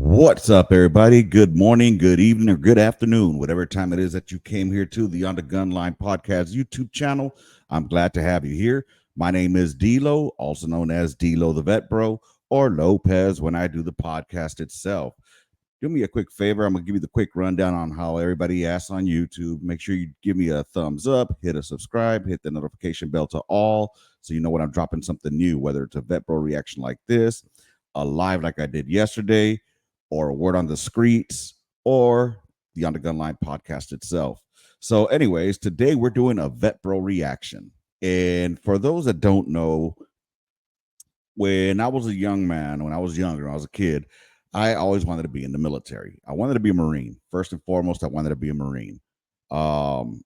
What's up, everybody? Good morning, good evening, or good afternoon, whatever time it is that you came here to the On the Gun Line Podcast YouTube channel. I'm glad to have you here. My name is D'Lo, also known as D'Lo the Vet Bro, or Lopez when I do the podcast itself. Do me a quick favor. I'm going to give you the quick rundown on how everybody asks on YouTube. Make sure you give me a thumbs up, hit a subscribe, hit the notification bell to all so you know when I'm dropping something new, whether it's a Vet Bro reaction like this, a live like I did yesterday, or a word on the streets, or the On the Gun Line podcast itself. So, anyways, today we're doing a Vet Bro reaction. And for those that don't know, when I was a young man, when I was younger, when I was a kid, I always wanted to be in the military. I wanted to be a Marine. First and foremost, I wanted to be a Marine. Um,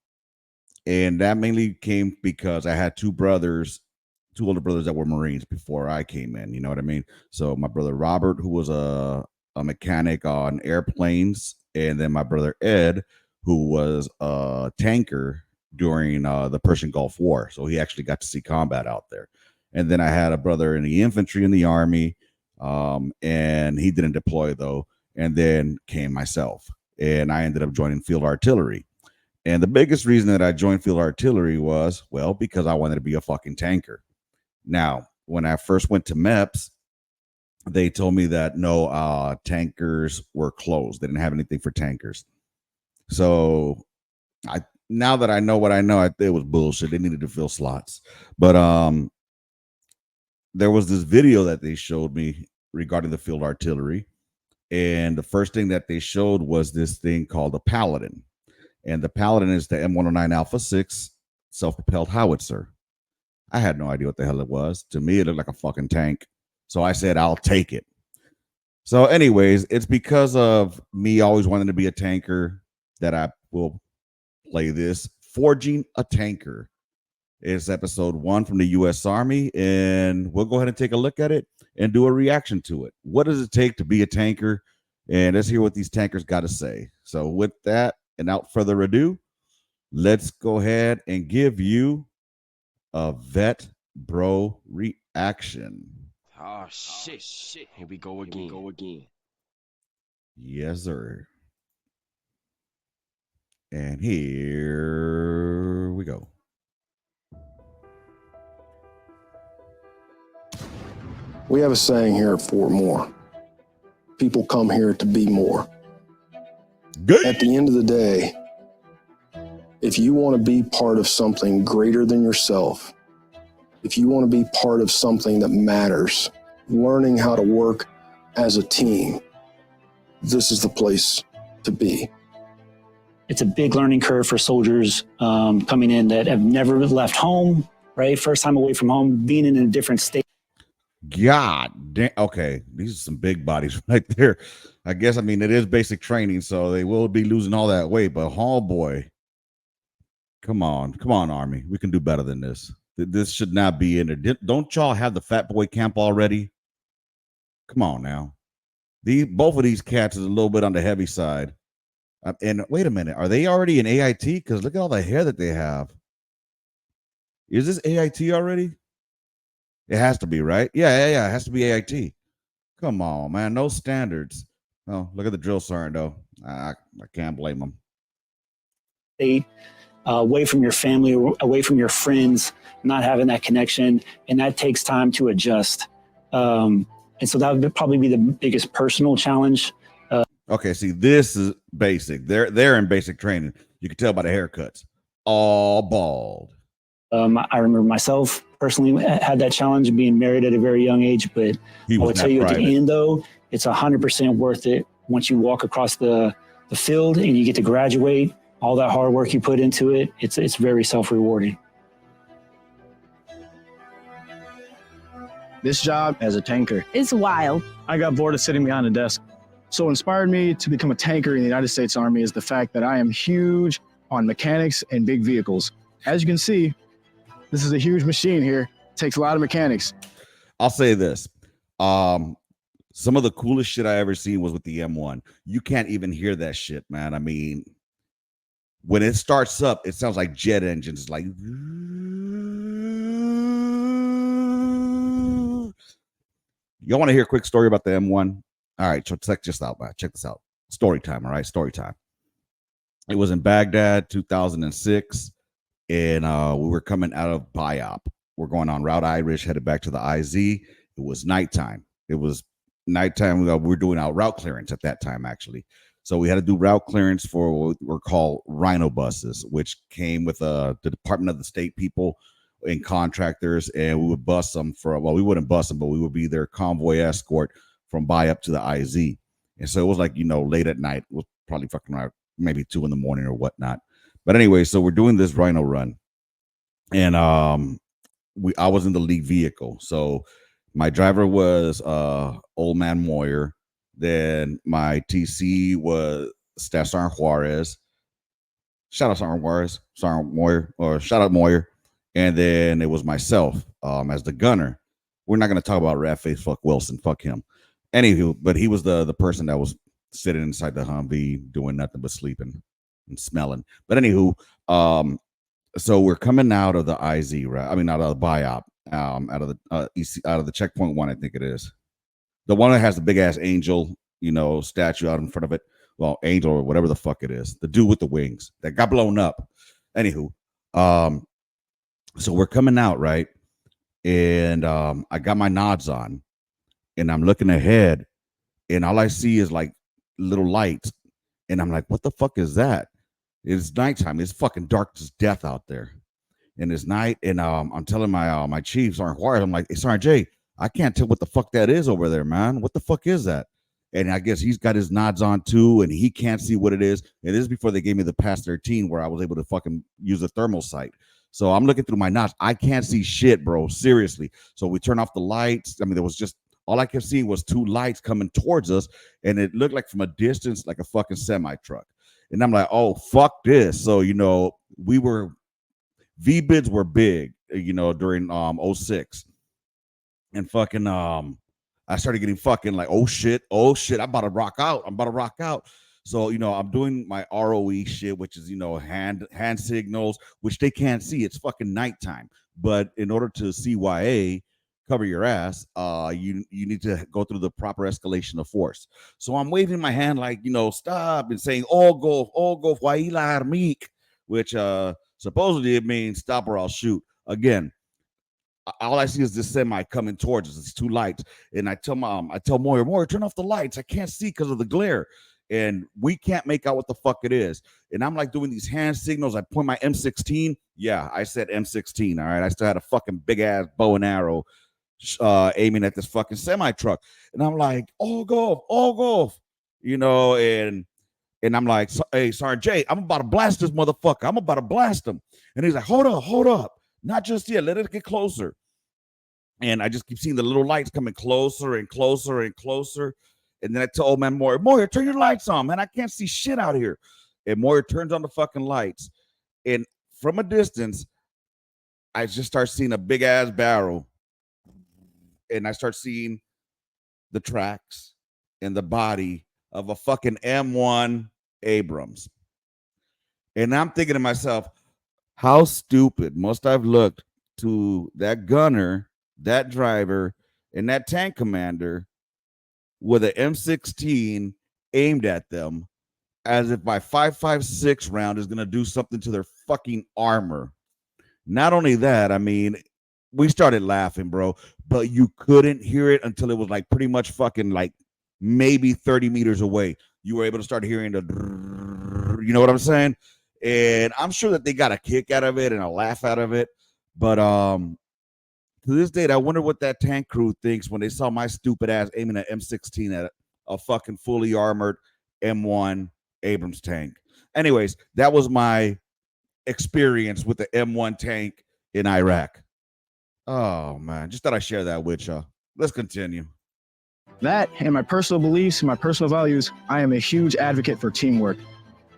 and that mainly came because I had two older brothers that were Marines before I came in. You know what I mean? So my brother Robert, who was a mechanic on airplanes, and then my brother Ed, who was a tanker during the Persian Gulf War. So he actually got to see combat out there. And then I had a brother in the infantry in the army, and he didn't deploy though. And then came myself, and I ended up joining field artillery. And the biggest reason that I joined field artillery was, well, because I wanted to be a fucking tanker. Now, when I first went to MEPS, they told me that no, tankers were closed. They didn't have anything for tankers. So now that I know what I know, it was bullshit. They needed to fill slots. But there was this video that they showed me regarding the field artillery. And the first thing that they showed was this thing called a Paladin. And the Paladin is the M109 Alpha 6 self-propelled howitzer. I had no idea what the hell it was. To me, it looked like a fucking tank. So I said, I'll take it. So anyways, it's because of me always wanting to be a tanker that I will play this. Forging a Tanker. It's episode 1 from the U.S. Army, and we'll go ahead and take a look at it and do a reaction to it. What does it take to be a tanker? And let's hear what these tankers got to say. So with that, and without further ado, let's go ahead and give you a Vet Bro reaction. Oh shit. Here we go again. Yes, sir. And here we go. We have a saying here at Fort Moore. People come here to be more. Good. At the end of the day, if you want to be part of something greater than yourself, if you want to be part of something that matters, learning how to work as a team, this is the place to be. It's a big learning curve for soldiers coming in that have never left home, right? First time away from home, being in a different state. God damn. Okay, these are some big bodies right there. I guess, I mean, it is basic training, so they will be losing all that weight, but oh boy. Come on, Army. We can do better than this. This should not be in there. Don't y'all have the fat boy camp already? Come on now. Both of these cats is a little bit on the heavy side. And wait a minute, are they already in AIT? Because look at all the hair that they have. Is this AIT already? It has to be, right? Yeah. It has to be AIT. Come on, man. No standards. Oh, look at the drill sergeant, though. I can't blame them. State, away from your family, away from your friends, not having that connection, and that takes time to adjust. And so that would probably be the biggest personal challenge. Okay, see, this is basic. They're in basic training. You can tell by the haircuts. All bald. I remember myself personally had that challenge of being married at a very young age, but I would tell you at the end, though, it's 100% worth it. Once you walk across the field and you get to graduate, all that hard work you put into it, it's very self-rewarding. This job as a tanker, it's wild. I got bored of sitting behind a desk. So what inspired me to become a tanker in the United States Army is the fact that I am huge on mechanics and big vehicles. As you can see, this is a huge machine here. It takes a lot of mechanics. I'll say this. Some of the coolest shit I ever seen was with the M1. You can't even hear that shit, man. I mean, when it starts up, it sounds like jet engines. Like, y'all want to hear a quick story about the M1? All right, so check this out, man. Check this out. Story time, all right? Story time. It was in Baghdad, 2006, and we were coming out of BIOP. We're going on Route Irish, headed back to the IZ. It was nighttime. It was nighttime. We were doing our route clearance at that time, actually. So we had to do route clearance for what were called Rhino buses, which came with the Department of the State people and contractors, and we would bus them for, well, we wouldn't bus them, but we would be their convoy escort from BIOP to the IZ. And so it was like, late at night. It was probably fucking around maybe 2 a.m. or whatnot. But anyway, so we're doing this Rhino run, and I was in the lead vehicle. So my driver was Old Man Moyer. Then my TC was Staff Sergeant Juarez. Shout out Sergeant Juarez, Sergeant Moyer, or shout out Moyer. And then it was myself as the gunner. We're not going to talk about rat face, fuck Wilson, fuck him. Anywho, but he was the person that was sitting inside the Humvee doing nothing but sleeping and smelling. But anywho, so we're coming out of the IZ, right? I mean, out of the BIOP, out of the checkpoint 1, I think it is. The one that has the big ass angel, statue out in front of it. Well, angel or whatever the fuck it is. The dude with the wings that got blown up. Anywho, so we're coming out, right? And I got my nods on, and I'm looking ahead, and all I see is like little lights, and I'm like, what the fuck is that? It's nighttime. It's fucking dark as death out there, and it's night. And I'm telling my chief, Sergeant Juarez, I'm like, hey, Sergeant J, I can't tell what the fuck that is over there, man. What the fuck is that? And I guess he's got his nods on too, and he can't see what it is. And this is before they gave me the Pass 13, where I was able to fucking use a thermal sight. So I'm looking through my nods. I can't see shit, bro. Seriously. So we turn off the lights. I mean, there was just, all I kept seeing was 2 lights coming towards us, and it looked like from a distance, like a fucking semi truck. And I'm like, oh, fuck this. So, we were, V-bids were big, during 06. And fucking, I started getting fucking like, oh shit, I'm about to rock out. So, I'm doing my ROE shit, which is, hand signals, which they can't see. It's fucking nighttime. But in order to CYA, cover your ass, you need to go through the proper escalation of force. So I'm waving my hand like, stop, and saying, all go, Waila Armik, which supposedly it means stop or I'll shoot. Again, all I see is this semi coming towards us. It's 2 lights. And I tell Moyer, turn off the lights. I can't see because of the glare. And we can't make out what the fuck it is. And I'm like doing these hand signals. I point my M16. Yeah, I said M16. All right. I still had a fucking big ass bow and arrow aiming at this fucking semi truck. And I'm like, all golf, and I'm like, hey, Sergeant J, I'm about to blast this motherfucker. I'm about to blast him. And he's like, hold up. Not just yet. Let it get closer. And I just keep seeing the little lights coming closer and closer and closer. And then I tell old man Moyer, turn your lights on, man. I can't see shit out here. And Moyer turns on the fucking lights. And from a distance, I just start seeing a big ass barrel. And I start seeing the tracks and the body of a fucking M1 Abrams. And I'm thinking to myself, how stupid must I've looked to that gunner, that driver, and that tank commander with an M16 aimed at them as if my 5.56 round is going to do something to their fucking armor. Not only that, I mean, we started laughing, bro, but you couldn't hear it until it was like pretty much fucking like maybe 30 meters away. You were able to start hearing the, you know what I'm saying? And I'm sure that they got a kick out of it and a laugh out of it. But to this date, I wonder what that tank crew thinks when they saw my stupid ass aiming an M16 at a fucking fully armored M1 Abrams tank. Anyways, that was my experience with the M1 tank in Iraq. Oh, man. Just thought I'd share that with y'all. Let's continue. That and my personal beliefs and my personal values, I am a huge advocate for teamwork.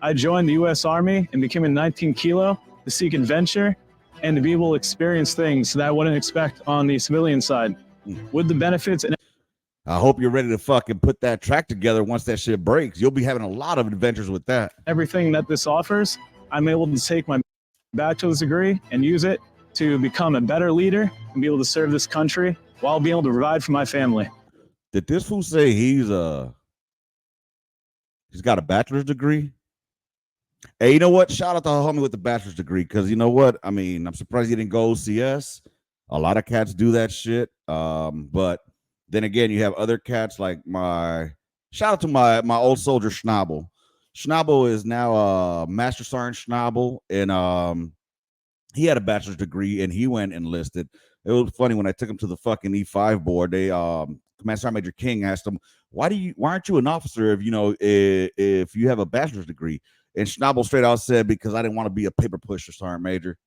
I joined the U.S. Army and became a 19 kilo to seek adventure and to be able to experience things that I wouldn't expect on the civilian side. With the benefits and I hope you're ready to fucking put that track together once that shit breaks. You'll be having a lot of adventures with that. Everything that this offers, I'm able to take my bachelor's degree and use it to become a better leader and be able to serve this country while being able to provide for my family. Did this fool say he's got a bachelor's degree? Hey, you know what? Shout out to the homie with the bachelor's degree, because you know what? I mean, I'm surprised he didn't go OCS. A lot of cats do that shit. But then again, you have other cats like shout out to my old soldier Schnabel. Schnabel is now a Master Sergeant Schnabel, and he had a bachelor's degree and he went enlisted. It was funny when I took him to the fucking E5 board. They Master Sergeant Major King asked him, why aren't you an officer if you have a bachelor's degree? And Schnabel straight out said, because I didn't want to be a paper pusher, Sergeant Major.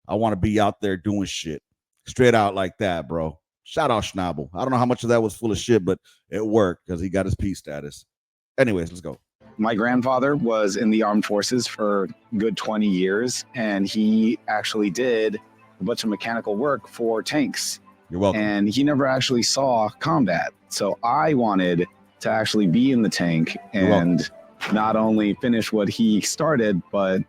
I want to be out there doing shit. Straight out like that, bro. Shout out Schnabel. I don't know how much of that was full of shit, but it worked because he got his P status. Anyways, let's go. My grandfather was in the armed forces for a good 20 years, and he actually did a bunch of mechanical work for tanks. You're welcome. And he never actually saw combat. So I wanted to actually be in the tank and not only finish what he started, but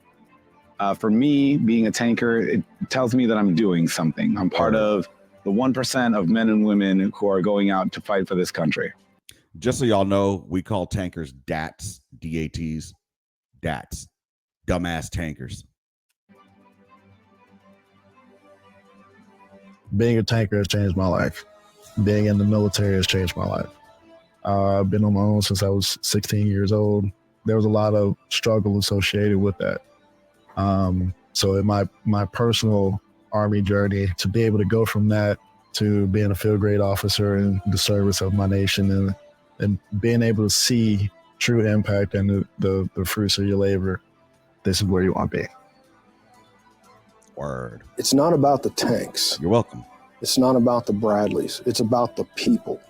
for me, being a tanker, it tells me that I'm doing something. I'm part of the 1% of men and women who are going out to fight for this country. Just so y'all know, we call tankers DATs, D-A-Ts, DATs, dumbass tankers. Being a tanker has changed my life. Being in the military has changed my life. I've been on my own since I was 16 years old. There was a lot of struggle associated with that. So in my personal Army journey, to be able to go from that to being a field grade officer in the service of my nation and being able to see true impact and the fruits of your labor, this is where you want to be. Word. It's not about the tanks. You're welcome. It's not about the Bradleys. It's about the people.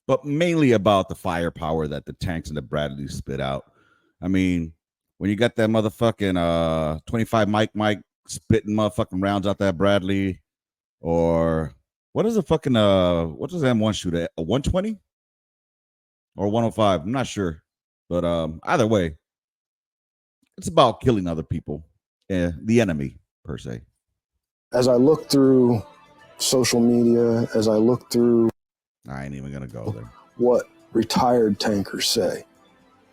But mainly about the firepower that the tanks and the Bradleys spit out. I mean, when you got that motherfucking 25 Mike spitting motherfucking rounds out that Bradley, or what is a fucking what does M1 shoot at? A 120 or 105? I'm not sure, but either way, it's about killing other people, the enemy per se. As I look through social media, as I look through, I ain't even gonna go there. What retired tankers say,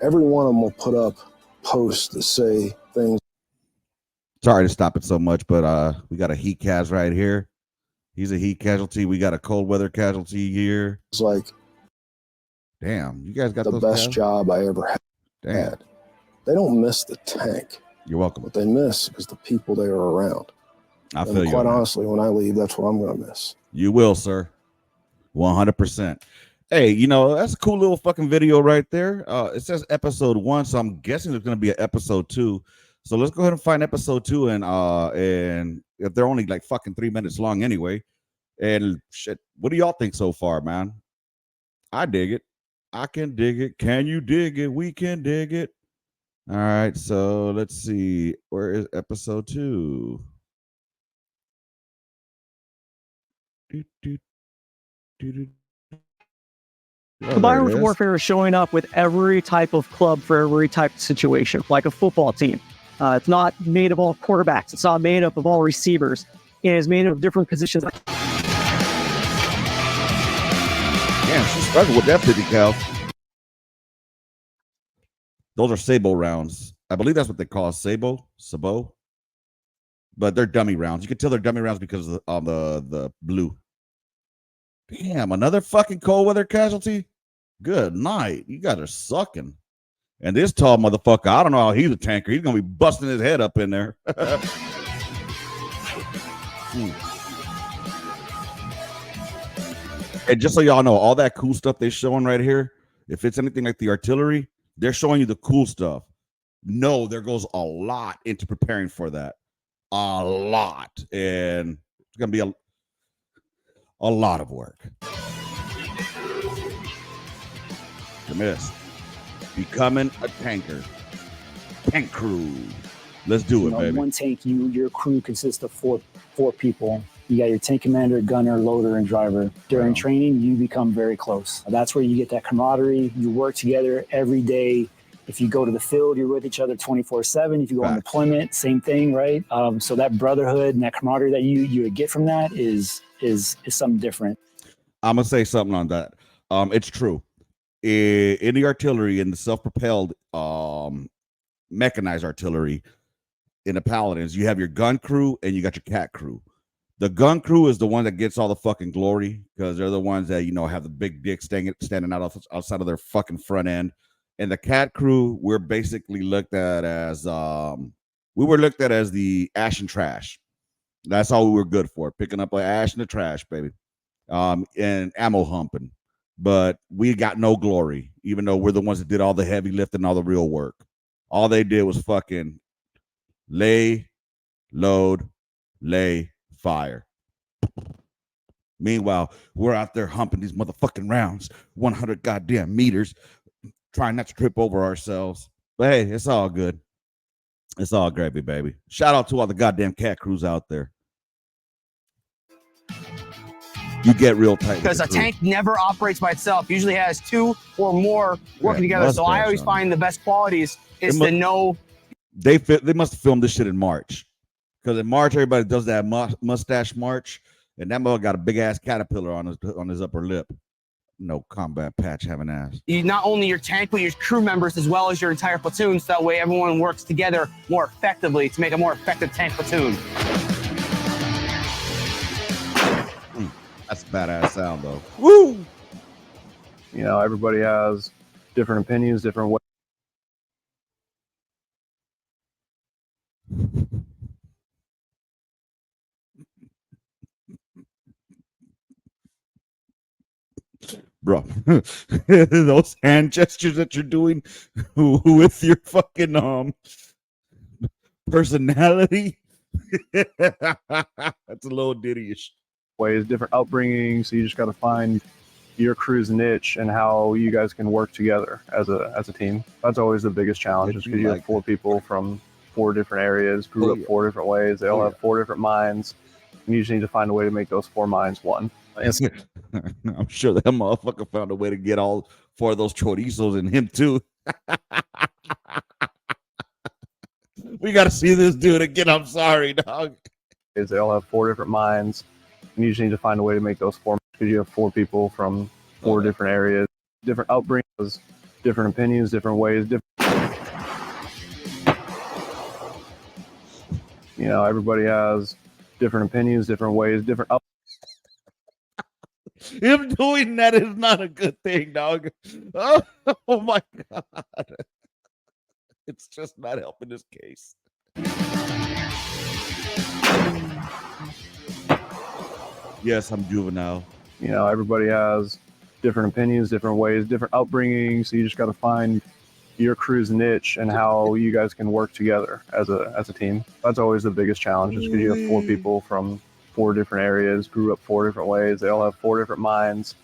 every one of them will put up posts that say things. Sorry to stop it so much, but we got a heat cas right here. He's a heat casualty. We got a cold weather casualty here. It's like, damn, you guys got the those best calves? job I ever had. Damn. They don't miss the tank. You're welcome. What they miss is the people they are around. I feel you. Quite honestly, when I leave, that's what I'm going to miss. You will, sir. 100%. Hey, you know, that's a cool little fucking video right there. It says episode 1, so I'm guessing there's going to be an episode 2. So let's go ahead and find episode 2, and if they're only like fucking 3 minutes long anyway. And shit, what do y'all think so far, man? I dig it. I can dig it. Can you dig it? We can dig it. All right, so let's see. Where is episode 2? The Byron's Warfare is showing up with every type of club for every type of situation, like a football team. It's not made of all quarterbacks. It's not made up of all receivers. It is made of different positions. Damn, she struggled with that 50 cal. Those are Sabo rounds. I believe that's what they call Sabo. But they're dummy rounds. You can tell they're dummy rounds because of the blue. Damn, another fucking cold weather casualty? Good night. You guys are sucking. And this tall motherfucker, I don't know how he's a tanker. He's going to be busting his head up in there. And just so y'all know, all that cool stuff they're showing right here, if it's anything like the artillery, they're showing you the cool stuff. No, there goes a lot into preparing for that. A lot. And it's going to be a lot of work. Miss. Becoming a tanker. Tank crew. Let's do it, baby. One tank, your crew consists of four people. You got your tank commander, gunner, loader, and driver. During training, you become very close. That's where you get that camaraderie. You work together every day. If you go to the field, you're with each other 24/7. If you go on deployment, same thing, right? So that brotherhood and that camaraderie that you get from that is something different. I'm gonna say something on that. It's true. In the artillery, in the self-propelled mechanized artillery, in the paladins, you have your gun crew and you got your cat crew. The gun crew is the one that gets all the fucking glory because they're the ones that have the big dick standing out outside of their fucking front end. And the cat crew, we're basically looked at as we were looked at as the ash and trash. That's all we were good for, picking up like ash in the trash, baby, and ammo humping. But we got no glory, even though we're the ones that did all the heavy lifting, all the real work. All they did was fucking lay, load, lay, fire. Meanwhile, we're out there humping these motherfucking rounds, 100 goddamn meters, trying not to trip over ourselves. But hey, it's all good. It's all gravy, baby. Shout out to all the goddamn cat crews out there. You get real tight because a tank never operates by itself. Usually has two or more working together. So I always find the best qualities is to know. They must have filmed this shit in March, because in March everybody does that mustache march, and that mother got a big ass caterpillar on his upper lip. No combat patch having ass. Not only your tank, but your crew members as well as your entire platoon. So that way everyone works together more effectively to make a more effective tank platoon. That's a badass sound, though. Woo! Everybody has different opinions, different ways. Bro, those hand gestures that you're doing with your fucking personality, that's a little diddyish. Ways, different upbringing, so you just got to find your crew's niche and how you guys can work together as a team. That's always the biggest challenge, is because you have 4 people from 4 different areas, grew up 4 different ways. They all have 4 different minds, and you just need to find a way to make those 4 minds one. I'm sure that motherfucker found a way to get all 4 of those chorizos in him too. We got to see this dude again. I'm sorry, dog. They all have 4 different minds, and you just need to find a way to make those 4, because you have 4 people from 4 different areas, different upbringings, different opinions, different ways. Everybody has different opinions, different ways, different Him doing that is not a good thing, dog. Oh my God. It's just not helping this case. Yes, I'm juvenile. Everybody has different opinions, different ways, different upbringing. So you just got to find your crew's niche and how you guys can work together as a team. That's always the biggest challenge, is because you have 4 people from 4 different areas, grew up 4 different ways. They all have 4 different minds,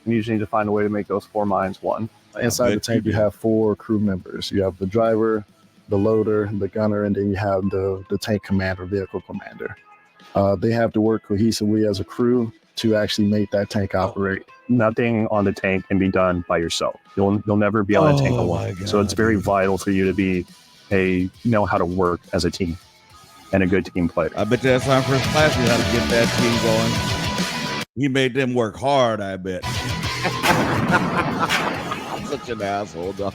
and you just need to find a way to make those 4 minds one. Inside the tank, you have 4 crew members. You have the driver, the loader, the gunner, and then you have the tank commander, vehicle commander. They have to work cohesively as a crew to actually make that tank operate. Nothing on the tank can be done by yourself. You'll never be on a tank alone. So it's very vital for you to know how to work as a team and a good team player. I bet you that's our first class, how to get that team going. He made them work hard, I bet. Such an asshole, dog.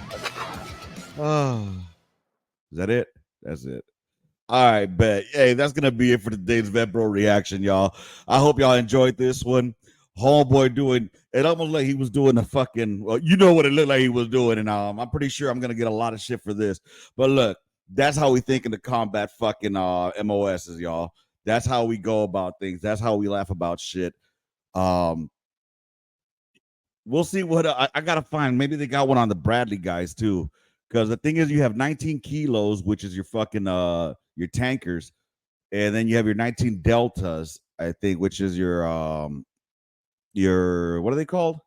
Oh. Is that it? That's it. All right, bet. Hey, that's gonna be it for today's Vet Bro reaction, y'all. I hope y'all enjoyed this one. Homeboy doing it almost like he was doing a fucking, well, you know what it looked like he was doing, and I'm pretty sure I'm gonna get a lot of shit for this. But look, that's how we think in the combat fucking MOSs, y'all. That's how we go about things. That's how we laugh about shit. We'll see what I gotta find. Maybe they got one on the Bradley guys too. Because the thing is, you have 19 kilos, which is your fucking your tankers, and then you have your 19 deltas, I think, which is your what are they called?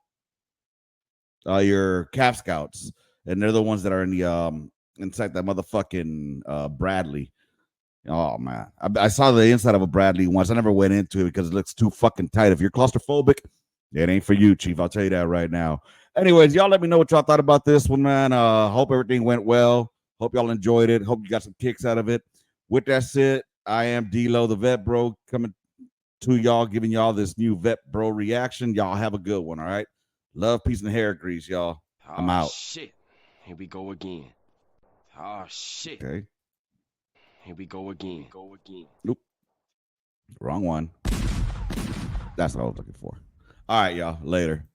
Your Cap Scouts, and they're the ones that are in the inside that motherfucking Bradley. Oh man, I saw the inside of a Bradley once. I never went into it because it looks too fucking tight. If you're claustrophobic, it ain't for you, Chief. I'll tell you that right now. Anyways, y'all let me know what y'all thought about this one, man. Hope everything went well. Hope y'all enjoyed it. Hope you got some kicks out of it. With that said, I am D-Lo, the Vet Bro, coming to y'all, giving y'all this new vet bro reaction. Y'all have a good one. All right. Love, peace, and hair grease, y'all. I'm out. Shit. Here we go again. Oh shit. Okay. Here we go again. Nope. Wrong one. That's what I was looking for. All right, y'all. Later.